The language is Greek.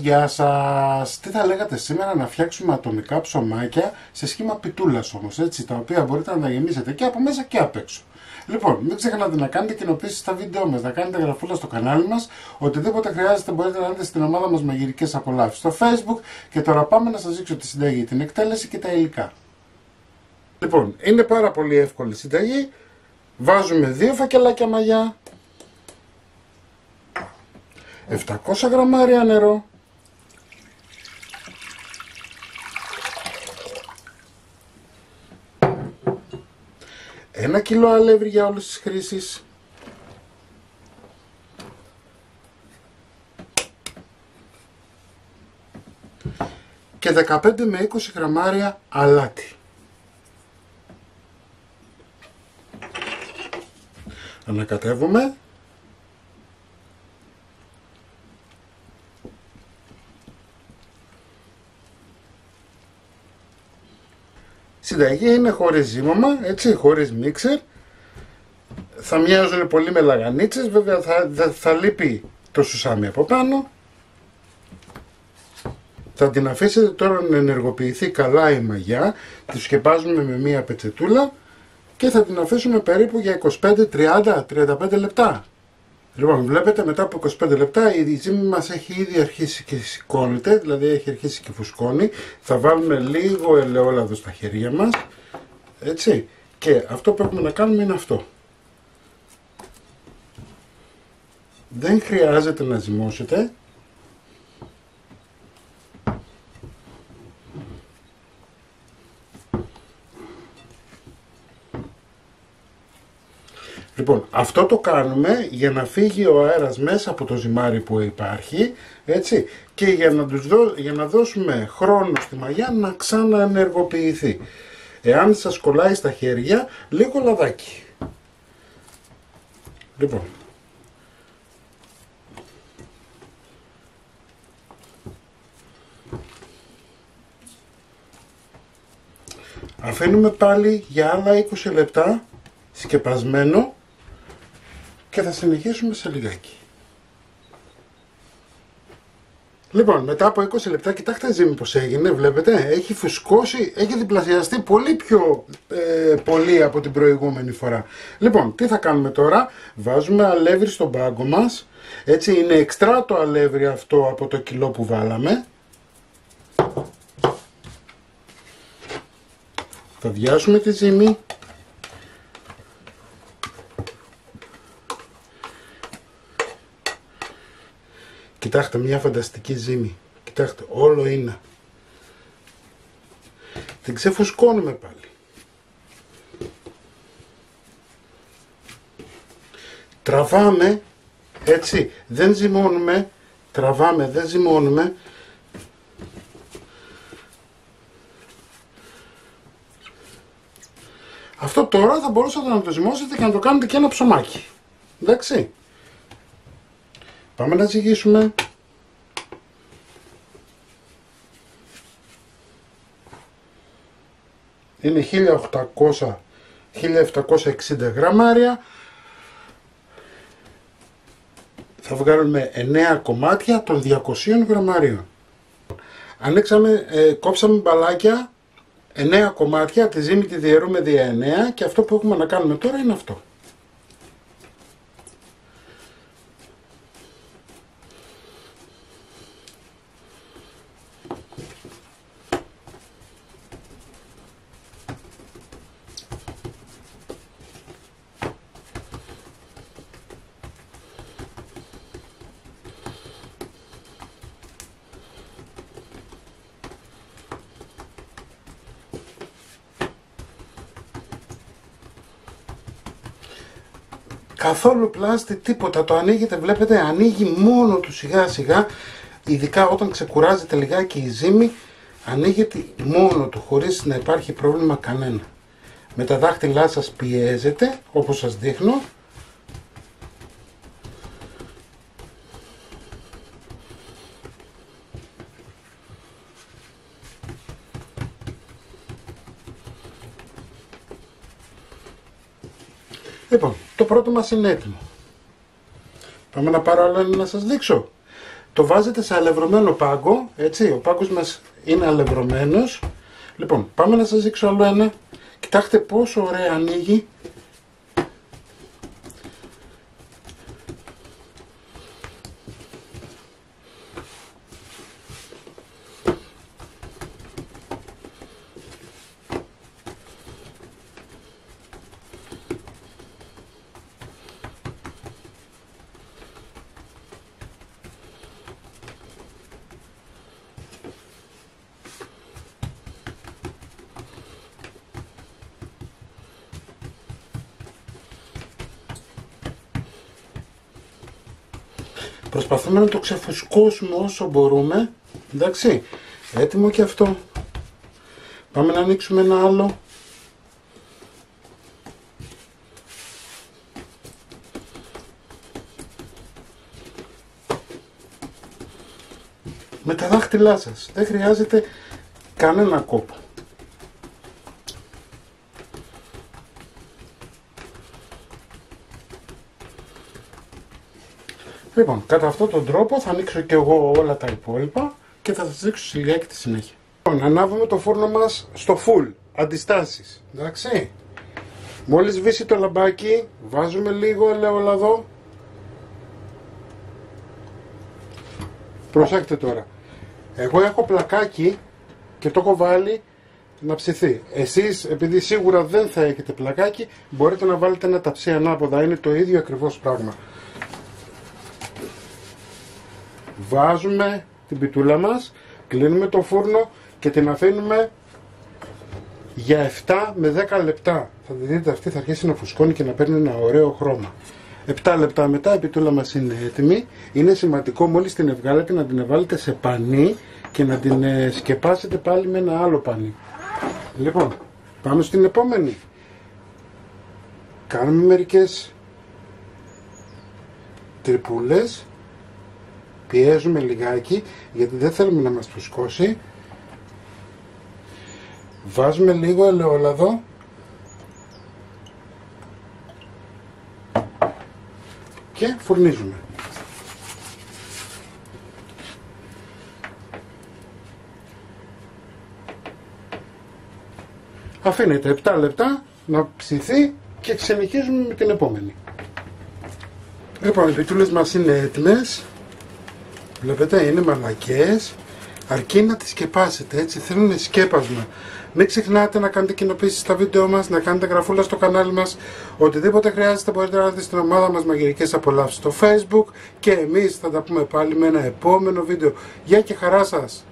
Γεια σας! Τι θα λέγατε σήμερα να φτιάξουμε ατομικά ψωμάκια σε σχήμα πιτούλας όμως, έτσι, τα οποία μπορείτε να τα γεμίσετε και από μέσα και απ' έξω. Λοιπόν, μην ξεχνάτε να κάνετε κοινοποίησεις στα βίντεό μας, να κάνετε γραφούλα στο κανάλι μας, οτιδήποτε χρειάζεται μπορείτε να δείτε στην ομάδα μας Μαγειρικές Απολαύσεις στο Facebook και τώρα πάμε να σας δείξω τη συνταγή, την εκτέλεση και τα υλικά. Λοιπόν, είναι πάρα πολύ εύκολη συνταγή. Βάζουμε 2 φακελάκια μαγιά, 700 γραμμάρια νερό, ένα κιλό αλεύρι για όλες τις χρήσεις, και 15 με 20 γραμμάρια αλάτι. Ανακατεύουμε. Συνταγή είναι χωρίς ζύμωμα, έτσι, χωρίς μίξερ. Θα μοιάζουν πολύ με λαγανίτσες, βέβαια θα λείπει το σουσάμι από πάνω. Θα την αφήσετε τώρα να ενεργοποιηθεί καλά η μαγιά. Τη σκεπάζουμε με μία πετσετούλα και θα την αφήσουμε περίπου για 25, 30, 35 λεπτά. Λοιπόν, βλέπετε μετά από 25 λεπτά η ζύμη μας έχει ήδη αρχίσει και σηκώνεται, δηλαδή έχει αρχίσει και φουσκώνει. Θα βάλουμε λίγο ελαιόλαδο στα χέρια μας, έτσι, και αυτό που έχουμε να κάνουμε είναι αυτό. Δεν χρειάζεται να ζυμώσετε. Λοιπόν, αυτό το κάνουμε για να φύγει ο αέρας μέσα από το ζυμάρι που υπάρχει, έτσι, και για να δώσουμε χρόνο στη μαγιά να ξαναενεργοποιηθεί. Εάν σας κολλάει στα χέρια, λίγο λαδάκι. Λοιπόν, αφήνουμε πάλι για άλλα 20 λεπτά σκεπασμένο και θα συνεχίσουμε σε λιγάκι. Λοιπόν, μετά από 20 λεπτά, κοιτάξτε η ζύμη πως έγινε, βλέπετε, έχει φουσκώσει, έχει διπλασιαστεί πολύ πιο πολύ από την προηγούμενη φορά. Λοιπόν, τι θα κάνουμε τώρα, βάζουμε αλεύρι στον πάγκο μας, έτσι, είναι εξτρά το αλεύρι αυτό από το κιλό που βάλαμε. Θα διάσουμε τη ζύμη. Κοιτάξτε, μια φανταστική ζύμη. Κοιτάξτε, όλο είναι. Την ξεφουσκώνουμε πάλι. Τραβάμε, έτσι, δεν ζυμώνουμε. Τραβάμε, δεν ζυμώνουμε. Αυτό τώρα θα μπορούσατε να το ζυμώσετε και να το κάνετε και ένα ψωμάκι. Εντάξει. Πάμε να ζυγίσουμε. Είναι 1760 γραμμάρια. Θα βγάλουμε 9 κομμάτια των 200 γραμμαρίων. Ανοίξαμε, κόψαμε μπαλάκια, 9 κομμάτια, τη ζύμη τη διαιρούμε δια 9 και αυτό που έχουμε να κάνουμε τώρα είναι αυτό. Καθόλου πλάστη, τίποτα, το ανοίγετε, βλέπετε, ανοίγει μόνο του σιγά σιγά, ειδικά όταν ξεκουράζεται λιγάκι η ζύμη, ανοίγεται μόνο του, χωρίς να υπάρχει πρόβλημα κανένα. Με τα δάχτυλά σας πιέζετε, όπως σας δείχνω, Λοιπόν, το πρώτο μας είναι έτοιμο. Πάμε να πάρω άλλο ένα να σας δείξω. το βάζετε σε αλευρωμένο πάγκο, έτσι, ο πάγκος μας είναι αλευρωμένος. Λοιπόν, πάμε να σας δείξω άλλο ένα. Κοιτάξτε πόσο ωραία ανοίγει. Προσπαθούμε να το ξεφουσκώσουμε όσο μπορούμε. Εντάξει, έτοιμο και αυτό. Πάμε να ανοίξουμε ένα άλλο. Με τα δάχτυλά σας. Δεν χρειάζεται κανένα κόπο. Λοιπόν, κατά αυτόν τον τρόπο θα ανοίξω και εγώ όλα τα υπόλοιπα και θα σας δείξω σιγάκι τη συνέχεια. Λοιπόν, ανάβουμε το φούρνο μας στο full, αντιστάσεις, εντάξει. Μόλις σβήσει το λαμπάκι, βάζουμε λίγο ελαιόλαδο. Προσέξτε τώρα, εγώ έχω πλακάκι και το έχω βάλει να ψηθεί. Εσείς, επειδή σίγουρα δεν θα έχετε πλακάκι, μπορείτε να βάλετε ένα ταψί ανάποδα, είναι το ίδιο ακριβώς πράγμα. Βάζουμε την πιτούλα μας, κλείνουμε το φούρνο και την αφήνουμε για 7 με 10 λεπτά. Θα δείτε αυτή θα αρχίσει να φουσκώνει και να παίρνει ένα ωραίο χρώμα. 7 λεπτά μετά η πιτούλα μας είναι έτοιμη. Είναι σημαντικό μόλις την βγάλετε να την βάλετε σε πανί και να την σκεπάσετε πάλι με ένα άλλο πανί. Λοιπόν, πάμε στην επόμενη. Κάνουμε μερικές τρυπούλες. Πιέζουμε λιγάκι γιατί δεν θέλουμε να μας φουσκώσει. Βάζουμε λίγο ελαιόλαδο και φουρνίζουμε. Αφήνετε 7 λεπτά να ψηθεί και συνεχίζουμε με την επόμενη. Λοιπόν, οι πιτούλες μας είναι έτοιμες. Βλέπετε, είναι μαλακές, αρκεί να τις σκεπάσετε, έτσι, θέλουν σκέπασμα. Μην ξεχνάτε να κάνετε κοινοποίησεις στα βίντεο μας, να κάνετε γραφούλα στο κανάλι μας. Οτιδήποτε χρειάζεται μπορείτε να δείτε στην ομάδα μας Μαγειρικές Απολαύσεις στο Facebook και εμείς θα τα πούμε πάλι με ένα επόμενο βίντεο. Γεια και χαρά σας!